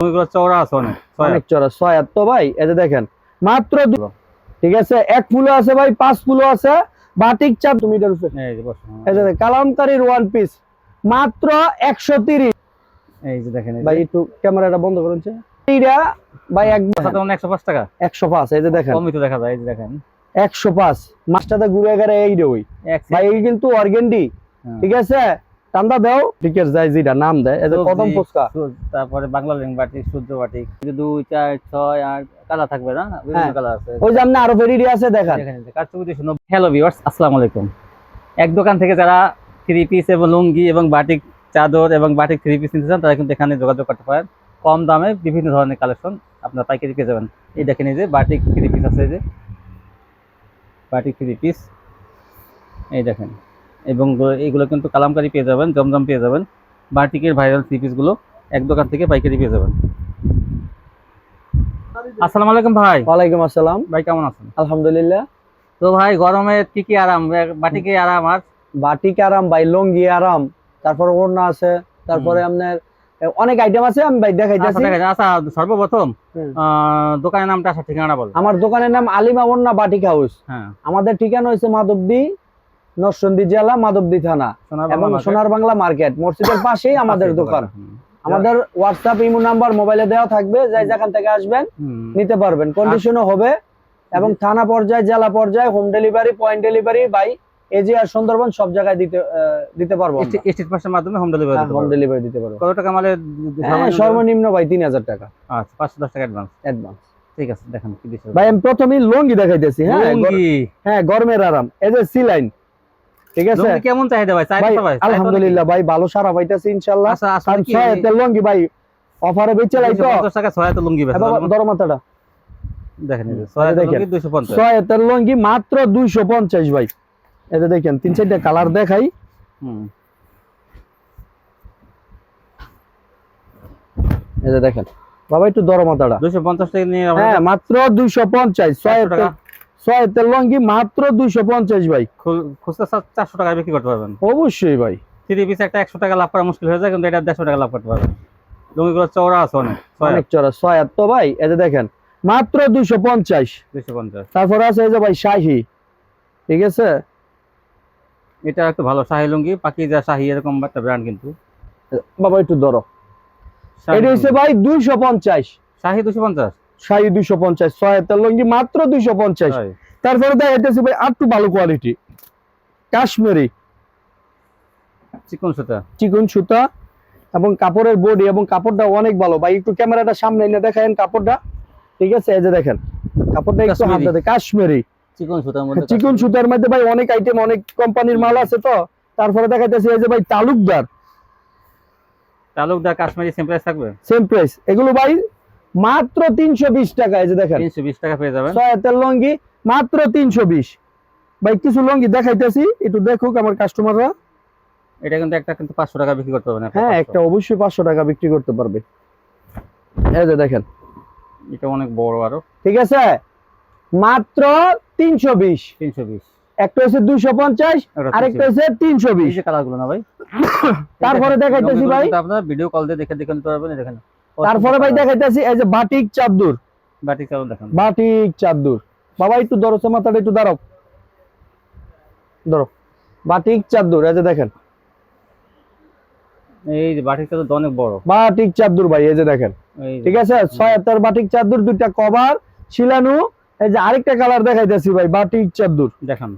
ওইগুলো চওড়া আছে অনেক অনেক চড়া 6 হাত তো ভাই, এই যে দেখেন মাত্র ঠিক আছে। 1 ফুলো আছে ভাই, 5 ফুলো আছে, বাটিক চাপ মিটার উপরে। এই যে বসো, এই যে কালামকারীর ওয়ান পিস মাত্র 130। এই যে দেখেন ভাই একটু ক্যামেরাটা বন্ধ করুন। এইটা ভাই একদম 105 টাকা 105। এই যে দেখেন কমই তো দেখা যায়। এই যে দেখেন 105 মাছটাতে ঘুরে গেলে এইটা ওই ভাই, এই কিন্তু অর্গেন্ডি। ঠিক আছে, টান্দা দাও টিকের যায় যেটা নাম দেয়। এই যে কদম ফুচকা, তারপরে বাংলা রিং বাটিক, সূর্য বাটিক, 2 4 6 আর কালার থাকবে না, বিভিন্ন কালার আছে। ওই যে আপনি আরো ভেরিটি আছে দেখেন। হ্যালো ভিউয়ার্স, আসসালামু আলাইকুম। এক দোকান থেকে যারা 3 পিস এবং লুঙ্গি এবং বাটিক চাদর এবং বাটিক 3 পিস নিতে চান তারা কিন্তু এখানে যোগাযোগ করতে পারেন। কম দামে বিভিন্ন ধরনের কালেকশন আপনারা পাইকারি পেয়ে যাবেন। এই দেখেন, এই যে বাটিক 3 পিস আছে, এই যে বাটিক 3 পিস, এই দেখেন। এবং এইগুলো কিন্তু কালামকারী পেয়ে যাবেন, জমজম পেয়ে যাবেন। বাটিকের ভাইরাল 3 পিসগুলো এক দোকান থেকে পাইকারি পেয়ে যাবেন। আসসালামু আলাইকুম ভাই। ওয়ালাইকুম আসসালাম ভাই, কেমন আছেন? আলহামদুলিল্লাহ। তো ভাই, গরমে কি আরাম, বাটিকে আরাম আর বাটিক আরাম ভাই, লুঙ্গি আরাম, তারপরে ওড়না আছে, তারপরে আপনার অনেক আইটেম আছে। আমি ভাই দেখাইতেছি। আচ্ছা, সর্বপ্রথম দোকানের নামটা, আচ্ছা ঠিকানাটা বল। আমার দোকানের নাম আলিমা ওড়না বাটিক হাউস। হ্যাঁ, আমাদের ঠিকানা হচ্ছে মাধবদী, নরসিংদী জেলা, মাধবদী থানা এবং সোনার বাংলা মার্কেট মসজিদের পাশেই আমাদের দোকান। আমাদের হোয়াটসঅ্যাপ ইমো নাম্বার মোবাইলে দেওয়া থাকবে, যাই যেখান থেকে আসবেন নিতে পারবেন, কন্ডিশনও হবে। এবং থানা পর্যায়ে, জেলা পর্যায়ে home delivery, point delivery by AG আর সুন্দরবন সব জায়গায় দিতে পারবো। স্ট্রিট পোস্টের মাধ্যমে হোম ডেলিভারি দিতে পারবো। কত টাকা মানে? সর্বনিম্ন ভাই 3000 টাকা। আচ্ছা, 510 টাকা অ্যাডভান্স। ঠিক আছে, দেখেন কি দিছে ভাই। আমি প্রথমেই লুঙ্গি দেখাইতেছি। হ্যাঁ, গরমের আরাম। এই যে সি লাইন। ঠিক আছে, লুঙ্গি কেমন চাহিদা ভাই? আলহামদুলিল্লাহ ভাই, ভালো সারা পাইতেছি ইনশাআল্লাহ। ছয় লুঙ্গি ভাই অফারে বেচে লাই তো 50 টাকা 6 লুঙ্গি বেচে দর মাথাটা দেখেন। এই যে 6 লুঙ্গি 250, 6 লুঙ্গি মাত্র 250 ভাই। এটা দেখেন 3-4টা কালার দেখাই। এই যে দেখেন বাবা, একটু দর মাথাটা 250 টাকা নিয়ে। হ্যাঁ, মাত্র 250। 6 লুঙ্গি মাত্র 250 ভাই। খুচরা 400 টাকা বিক্রি করতে পারবেন অবশ্যই ভাই। 3 পিস একটা 100 টাকা লাভ করা মুশকিল হয়ে যায়, কিন্তু এটা 150 টাকা লাভ করতে পারবেন। লুঙ্গিগুলো চওড়া আছে অনেক চড়া 6 হাত তো ভাই। এই যে দেখেন মাত্র 250। তারপরে আছে এই যে ভাই শাহী। ঠিক আছে, এটা একটু ভালো শাহী লুঙ্গি, পাকিজা শাহী এরকম একটা ব্র্যান্ড কিন্তু। বাবা একটু ধরো, এটা হচ্ছে ভাই 250। শাহী 250, শাহী 250, 6 হাতের লুঙ্গি মাত্র 250। তারপরে দেখাইতেছি ভাই একটু ভালো কোয়ালিটি কাশ্মীরি চিকন সুতা এবং কাপড়ের বডি এবং কাপড়টা অনেক ভালো ভাই। একটু ক্যামেরাটা সামনে এনে দেখায়েন কাপড়টা। ঠিক আছে, এই যে দেখেন কাপড়টা একটু হাতে কাশ্মীরি চিকন সুতার মধ্যে ভাই অনেক আইটেম, অনেক কোম্পানির মাল আছে তো। তারপরে দেখাইতেছি এই যে ভাই তালুকদার কাশ্মীরি সেম প্রাইস থাকবে। সেম প্রাইস এগুলো ভাই মাত্র 320 টাকা। এই যে দেখেন 320 টাকা পেয়ে যাবেন। 6 হাতের লুঙ্গি মাত্র 320 ভাই। কিছু লুঙ্গি দেখাইতেছি, একটু দেখুক আমার কাস্টমাররা। এটা কিন্তু একটা 500 টাকা বিক্রি করতে পারবেন। হ্যাঁ, একটা অবশ্যই 500 টাকা বিক্রি করতে পারবে। এই যে দেখেন এটা অনেক বড় আরো। ঠিক আছে, মাত্র 320। একটা হচ্ছে 250, আরেকটা হচ্ছে 320। এই যে কালারগুলো না ভাই। তারপরে দেখাইতেছি ভাই, আপনারা ভিডিও কল দিয়ে দেখে নিতে পারবেন। দেখেন তারপরে ভাই দেখাইতেছি এই যে বাটিক চাদর। দেখেন বাটিক চাদর বাবা, একটু ধরো মাথাটা, একটু ধরো বাটিক চাদর। এই যে দেখেন, এই যে বাটিক চাদর অনেক বড় বাটিক চাদর ভাই। এই যে দেখেন, ঠিক আছে 6 হাতের বাটিক চাদর, 2টা কভার শিলানু। এই যে আরেকটা কালার দেখাইতেছি ভাই, বাটিক চাদর দেখেন।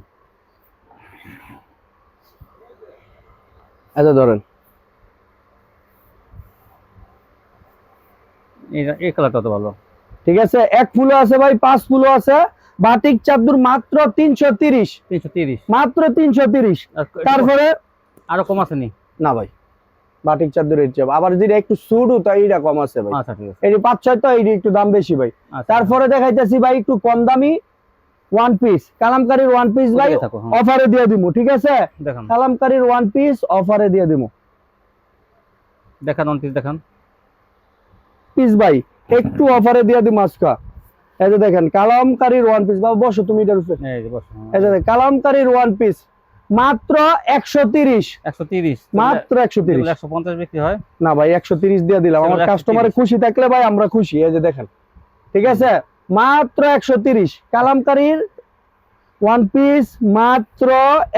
আচ্ছা ধরেন, এই কালারটা তো ভালো। ঠিক আছে, 1 ফুলো আছে ভাই, 5 ফুলো আছে। বাটিক চাদর মাত্র 330। মাত্র 330। তারপরে আরো কম আছে নি? না ভাই, বাটিক চাদরের চেয়ে আবার যেটা একটু সুডু তাই এটা কম আছে ভাই। আচ্ছা ঠিক আছে, এই 5-6 তো এই একটু দাম বেশি ভাই। তারপরে দেখাইতেছি ভাই একটু কম দামি ওয়ান পিস, কালামকারীর ওয়ান পিস ভাই অফারে দিয়ে দিমু। ঠিক আছে, দেখেন কালামকারীর ওয়ান পিস অফারে দিয়ে দিমু। দেখান ওয়ান পিস, দেখান পিস ভাই একটু অফারে দিয়ে দিমু আজকা। এই যে দেখেন কালামকারীর ওয়ান পিস। বাবা বসো তুমি এটার উপরে। এই যে কালামকারীর ওয়ান পিস মাত্র 130, 130, মাত্র 130। 150 বিক্রি হয় না ভাই 130 দিয়ে দিলাম, আমার সেগুলো 130। কাস্টমারে খুশি থাকলে ভাই আমরা খুশি। এই যে দেখেন, ঠিক আছে, মাত্র 130। কালামকারীর ওয়ান পিস মাত্র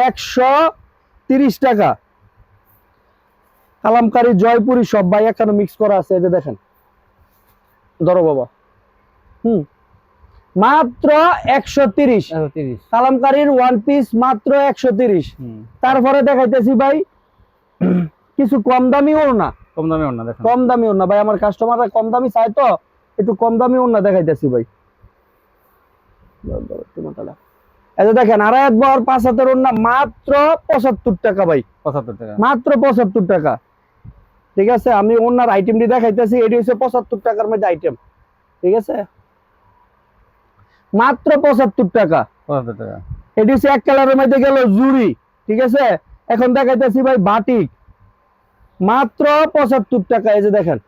130 টাকা। কালামকারী জয়পুরি সব ভাই এখানে মিক্স করা আছে। এই যে দেখেন, ধরো বাবা, মাত্র 130। 130। কালামকারীর ওয়ান পিস মাত্র 130। তারপরে দেখাইতেছি ভাই কিছু কম দামি ওড়না। কম দামে ওড়না দেখেন, কম দামি ওড়না ভাই, আমার কাস্টমাররা কম দামি চায় তো, একটু কম দামি ওড়না দেখাইতেছি ভাই। এই যে দেখেন, আড়াই হাত বহর 5 হাতের ওড়না মাত্র 75 টাকা ভাই, 75 টাকা। মাত্র 75 টাকা। ঠিক আছে, আমি ওড়নার আইটেমটি দেখাইতেছি, এটি হচ্ছে 75 টাকার মধ্যে আইটেম। ঠিক আছে, মাত্র 75 টাকা। 75 টাকা। এটি হচ্ছে এক কালারের মধ্যে গেল জুড়ি। ঠিক আছে, এখন দেখাইতেছি ভাই বাটিক, মাত্র 75 টাকা। এই যে দেখেন,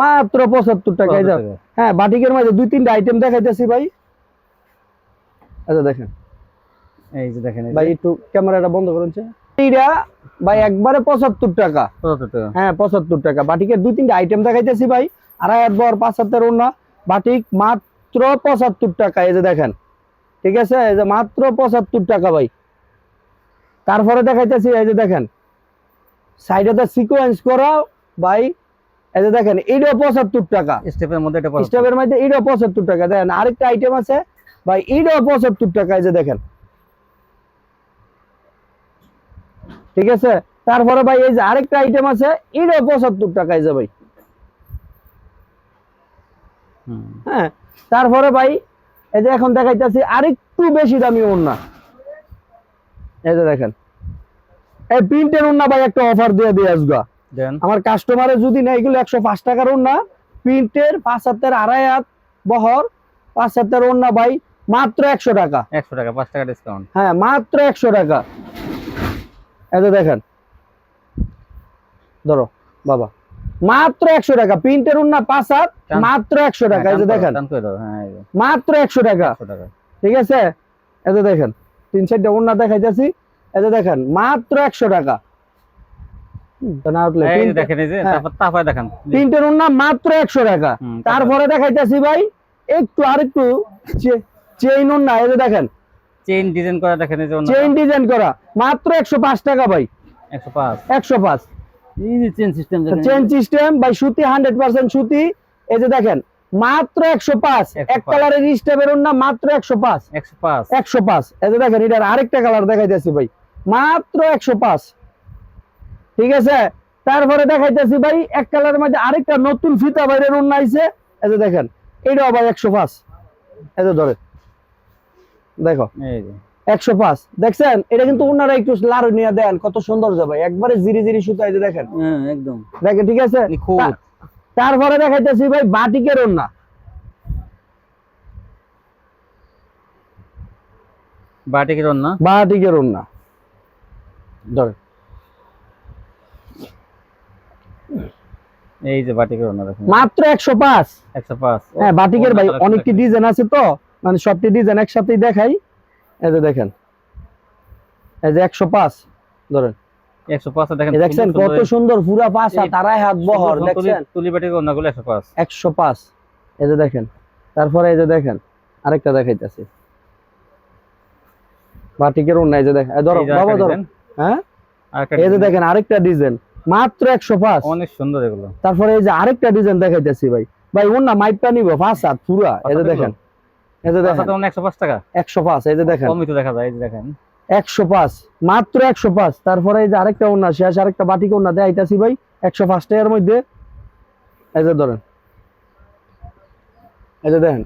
মাত্র 75 টাকা। এই যে, হ্যাঁ, বাটিকের মধ্যে 2-3টা আইটেম দেখাইতেছি ভাই। আচ্ছা দেখেন, এই যে দেখেন ভাই একটু ক্যামেরাটা বন্ধ করুন। এইটা ভাই একবারে 75 টাকা। 75 টাকা। হ্যাঁ 75 টাকা। বাটিকের 2-3টা আইটেম দেখাইতেছি ভাই। আড়াই হাত বহর 5 হাতের ওড়না, বাটিক মাত্র 75 টাকা। এই যে দেখেন, ঠিক আছে, এই যে মাত্র 75 টাকা ভাই। তারপরে দেখাইতেছি, এই যে দেখেন সাইডে সিকোয়েন্স করা ভাই। এই যে দেখেন, এইটাও 75 টাকা। স্টেপের মধ্যে এটা স্টেপের মধ্যে এইটাও 75 টাকা। দেখেন আরেকটা আইটেম আছে ভাই, এইটাও 75 টাকা। এই যে দেখেন, ঠিক আছে। তারপরে ভাই এই যে আরেকটা আইটেম আছে, এটাও 75 টাকা। এই যে ভাই, হ্যাঁ। তারপরে ভাই এই যে এখন দেখাইতেছি আরেকটু বেশি দামি ওড়না। এই যে দেখেন, এই প্রিন্টের ওড়না ভাই একটা অফার দিয়ে দিয়ে আসগা আমার কাস্টমারে যদি না, এগুলো 105 টাকার ওড়না, প্রিন্টের 5 হাতের আড়াই হাত বহর 5 হাতের ওড়না ভাই, মাত্র 100 টাকা। 100 টাকা, 5 টাকা ডিসকাউন্ট। হ্যাঁ, মাত্র 100 টাকা। এই যে দেখেন, ধরো বাবা, মাত্র 100 টাকা। প্রিন্টের ওড়না 5 হাত, মাত্র 100 টাকা। এই যে দেখেন, মাত্র 100 টাকা। ঠিক আছে, এই যে দেখেন 3-4টা ওড়না দেখাইতেছি। এই যে দেখেন, মাত্র 100 টাকা। প্রিন্টের ওড়না মাত্র 100 টাকা। তারপরে দেখাইতেছি ভাই একটু আরেকটু চেইন ওড়না। এই যে দেখেন, চেইন ডিজাইন করা, দেখেন এই যে চেইন ডিজাইন করা, মাত্র 105 টাকা ভাই। 105। 105। এই যে চেইন সিস্টেম, চেইন সিস্টেম ভাই, সুতি 100% সুতি। এই যে দেখেন, মাত্র 105। এক কালারের স্টেপের ওড়না মাত্র 105। 105। 105। এই যে দেখেন, এটার আরেকটা কালার দেখাইতেছি ভাই, মাত্র 105। ঠিক আছে, তারপরে দেখাইতেছি ভাই এক কালারের মধ্যে আরেকটা নতুন ফিতা বাইরের ওড়না আইছে। এই যে দেখেন, এটাও ভাই 105। এই যে ধরে দেখো, এই যে 105। দেখছেন, এটা কিন্তু ওনারা একটু লাড়ু নিয়ে দেন, কত সুন্দর যাবে, একবারে জিরি জিরি সুতা। এই যে দেখেন, একদম দেখেন, ঠিক আছে। তারপরে দেখাইতেছি ভাই বাটিকের ওড়না। বাটিকের ওড়না, বাটিকের ওড়না ধরে, এই যে বাটিকের ওড়না দেখেন, মাত্র 105। 105। হ্যাঁ, বাটিকের ভাই অনেকটি ডিজাইন আছে তো, মানে সবটি ডিজাইন একসাথেই দেখাই। এই যে দেখেন, এই যে 105 ধরেন, 105 দেখেন, দেখছেন কত সুন্দর, পুরা 5 হাত আড়াই হাত বহর। দেখছেন তুলি বাটিকের ওড়নাগুলো 105। 105। এই যে দেখেন, তারপরে এই যে দেখেন আরেকটা দেখাইতেছি বাটিকের ওড়না। এই যে দেখেন, ধরো বাবা ধরো, হ্যাঁ, এই যে দেখেন আরেকটা ডিজাইন, মাত্র 105। অনেক সুন্দর এগুলো। তারপরে এই যে আরেকটা ডিজাইন দেখাইতেছি ভাই, ভাই ওড়না মাইপটা নিব 5 হাত পুরা। এই যে দেখেন, এই যে দেখেন 105 টাকা। 105। এই যে দেখেন, কমই তো দেখা যায়। এই যে দেখেন, 105, মাত্র 105। তারপরে এই যে আরেকটা ওড়না, শেষ আরেকটা বাটিক ওড়না দেখাইতেছি ভাই 105 টাকার মধ্যে। এই যে ধরেন, এই যে দেখেন,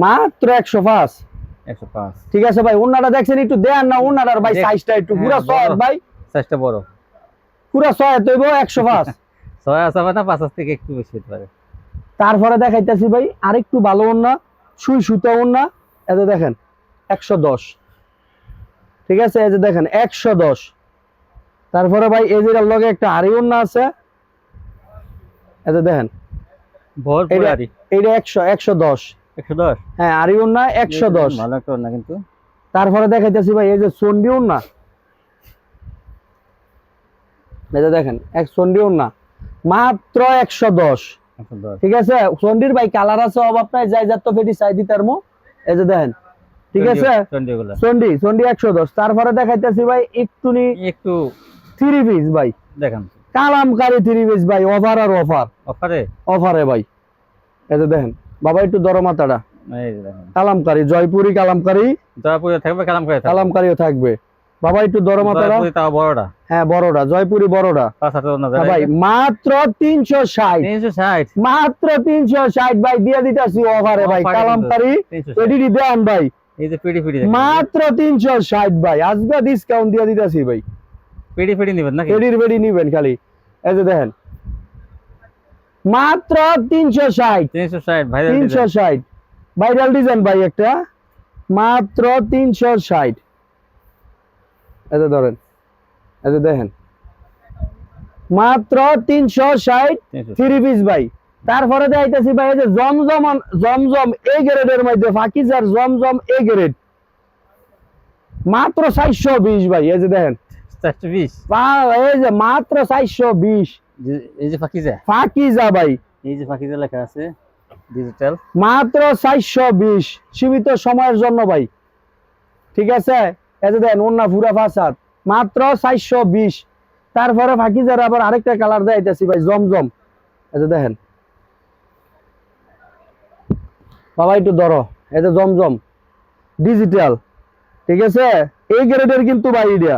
মাত্র 105। 105। ঠিক আছে ভাই, ওড়নাটা দেখছেন, একটু দেন না ওড়নাটার ভাই সাইজটা একটু, পুরা 6 ভাই, সাইজটা বড়, পুরা 6 তৈব 105। 6 আছে না, 50 থেকে একটু বেশি হতে পারে। তারপরে দেখাইতেছি ভাই আরেকটু ভালো ওড়না, সুই সুতা ওড়না। এই যে দেখেন 110। ঠিক আছে, এই যে দেখেন 110। তারপরে ভাই এই যে লগে একটা আরি ওড়না আছে। এই যে দেখেন, ভরপুর আরি, এইটা 110। 110। হ্যাঁ, আরি ওড়না 110। ভালো একটা ওড়না কিন্তু। তারপরে দেখাইতেছি ভাই এই যে চন্ডী ওড়না, এই যে দেখেন এক চন্ডী ওড়না মাত্র 110। ঠিক আছে, চন্ডির ভাই কালার আছে অভাব নাই, যাই যার তো ফেটি চাই দিতার মো। এই যে দেখেন, ঠিক আছে চন্ডি 110। তারপরে দেখাইতেছি ভাই একটু থ্রি পিস ভাই, দেখেন কালামকারী থ্রি পিস ভাই, অফার আর অফারে ভাই। এই যে দেখেন বাবা একটু দর মাথাটা, কালামকারী জয়পুরি কালামকারী থাকবে, কালামকারীও থাকবে বাবা একটু দর মাথাটা। বড়টা, হ্যাঁ বড়টা জয়পুরি বড়টা ভাই মাত্র 360, মাত্র 360 ভাই দিয়ে দিতেছি অফারে ভাই। কালামকারী এডিডি দেন ভাই, এই যে পিডি মাত্র 360 ভাই, আজকে ডিসকাউন্ট দিয়ে দিতেছি ভাই। পিডি নেবেন নাকি? পেডি নিবেন খালি। এই যে দেখেন মাত্র 360 ভাইরাল ডিজাইন ভাই একটা, মাত্র 360। এই যে ধরেন, এই যে দেখেন মাত্র 360 থ্রি পিস ভাই। তারপরে দেখাইতেছি ভাই এই যে জমজম এ গ্রেডের মধ্যে ফাকিজার জমজম এ গ্রেড মাত্র 420 ভাই। এই যে দেখেন 420, এই যে মাত্র 420। এই যে ফাকিজা ভাই, এই যে ফাকিজা লেখা আছে ডিজিটাল, মাত্র 420 সীমিত সময়ের জন্য ভাই। ঠিক আছে, এই যে দেখেন ওন্না পুরা ফাসাদ মাত্র 420। তারপরে ফাকিজার আবার আরেকটা কালার দেখাইতেছি ভাই জমজম। এই যে দেখেন বাবা একটু ধরো, এই যে জমজম ডিজিটাল, ঠিক আছে এই গ্রেডের কিন্তু ভাই এটা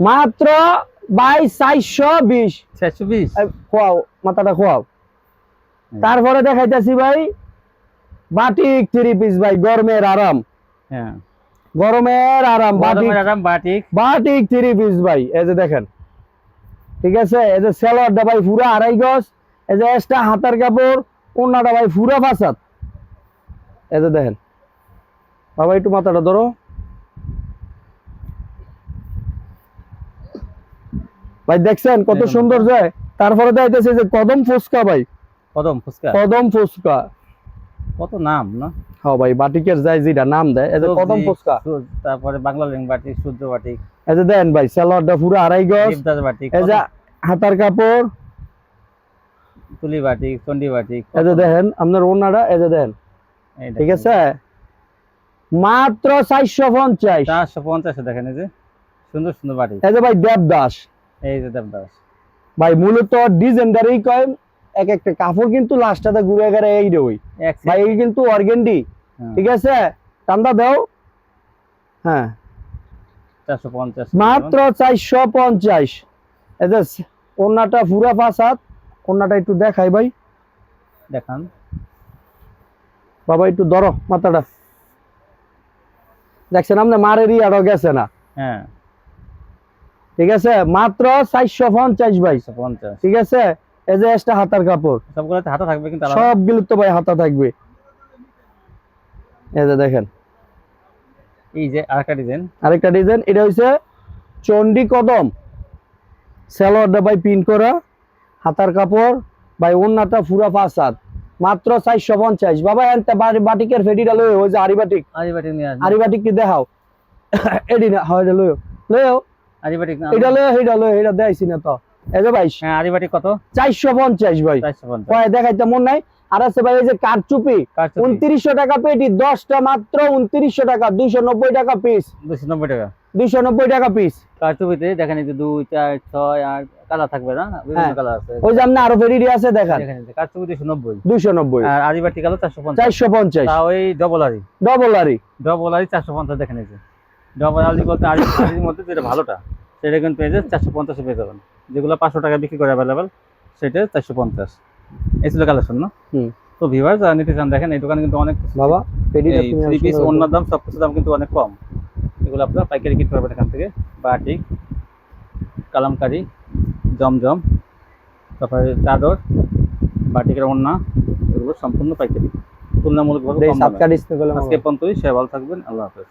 মাত্র ভাই 420। খোয়াও মাথাটা খোয়াও। তারপরে দেখাইতেছি ভাই বাটিক থ্রি পিস ভাই, গরমের আরাম, হ্যাঁ গরমের আরাম বাটিক থ্রি পিস ভাই। এই যে দেখেন, ঠিক আছে এই যে সেলোয়ারটা ভাই পুরা 2.5 গজ, এই যে এক্সট্রা হাতার কাপড়, ওন্নাটা ভাই পুরা ফাসাদ। এই যে দেখেন বাবা একটু মাথাটা ধরো, ভাই দেখছেন কত সুন্দর যায়। তারপরে দেখাইতেছে যে কদম ফুচকা ভাই, কদম ফুচকা কত নাম না। হ্যাঁ ভাই বাটিকের যায় যেটা নাম দেয়, এই যে কদম ফুচকা। তারপরে বাংলা লিং বাটিক, সূর্য বাটিক। এই যে দেন ভাই সালোয়ারটা পুরো 2.5 গজ, এই যে হাতার কাপড় তুলি বাটিক, চন্ডি বাটিক। এই যে দেখেন আপনার ওন্নাটা, এই যে দেন, ঠিক আছে মাত্র 450 দেখেন এই যে সুন্দর সুন্দর বাটিক। এই যে ভাই দেবদাস, এই যে দেবদাস ভাই মূলত ডিজাইনটারই কয়, এক একটা কাপড় কিন্তু লাস্টটাতে ঘুরে গেলে এই রে ওই ভাই, এই কিন্তু অর্গেন্ডি। ঠিক আছে টান্দা দাও, হ্যাঁ 450 মাত্র 450। এই যে ওন্নাটা পুরা ফাসাদ, ওন্নাটা একটু দেখাই ভাই, দেখান বাবা একটু ধরো মাথাটা। দেখছেন আপনি মারের আরো গেছে না, হ্যাঁ ঠিক আছে মাত্র 450 ভাই। ঠিক আছে এই যে এক্সট্রা হাতার কাপড়, সবগুলোতে হাতা থাকবে কিন্তু সবগুলো তো ভাই হাতা থাকবে। এই যে দেখেন এই যে আরেকটা ডিজাইন, এটা হইছে চন্ডী কদম, সেলোয়ারটা ভাই পিন করা, হাতার কাপড় ভাই, ওন্নাটা পুরা ফাসাদ মাত্র 450। বাবা এনতে বাটিকের ফেডিটা লই, ওই যে আরিবাটিক কি দেখাও এডি না হয় লই লইও আরিবাটিক না, এটা লই এটা দেখাইছি না তো। এই যে ভাই হ্যাঁ আরিবাটিক কত? 450 ভাই। 450 কয় দেখাইতে মন নাই। আর আছে ভাই এই যে কারচুপি 2900 টাকা পেটি, 10টা মাত্র 2900 টাকা, 290 টাকা পিস, 290 টাকা পিস। কারচুপিতে দেখেন এই যে 2 4 6 8 কালার থাকবে না, বিভিন্ন কালার আছে। ওই যে আপনি আরো ভেরিয়েন্ট আছে দেখেন, কারচুপি 290 আর আরিবাটিক কালো 450 তা ওই ডবল আরি 450 দেখেন এই যে ডবল আরি বলতে আরির মধ্যে যেটা ভালোটা সেটা কিন্তু পেয়ে 450 পেয়ে যাবেন, যেগুলো 500 টাকা বিক্রি করে अवेलेबल সেটা 450। এই ছিল কালেকশন না। তো ভিউয়ার্স যারা নিতে চান দেখেন এই দোকানে কিন্তু অনেক বাবা থ্রি পিস ওন্নার দাম সবকিছু দাম কিন্তু অনেক কম, এগুলো আপনারা পাইকারি কিনতে পারবেন এখান থেকে। বাটিক, কালামকারী, জমজম, তারপরে চাদর, বাটিকের ওন্না, এগুলো সম্পূর্ণ পাইকারি তুলনামূলকভাবে কম দামে। আজকে পর্যন্তই, সবাই ভালো থাকবেন, আল্লাহ হাফেজ।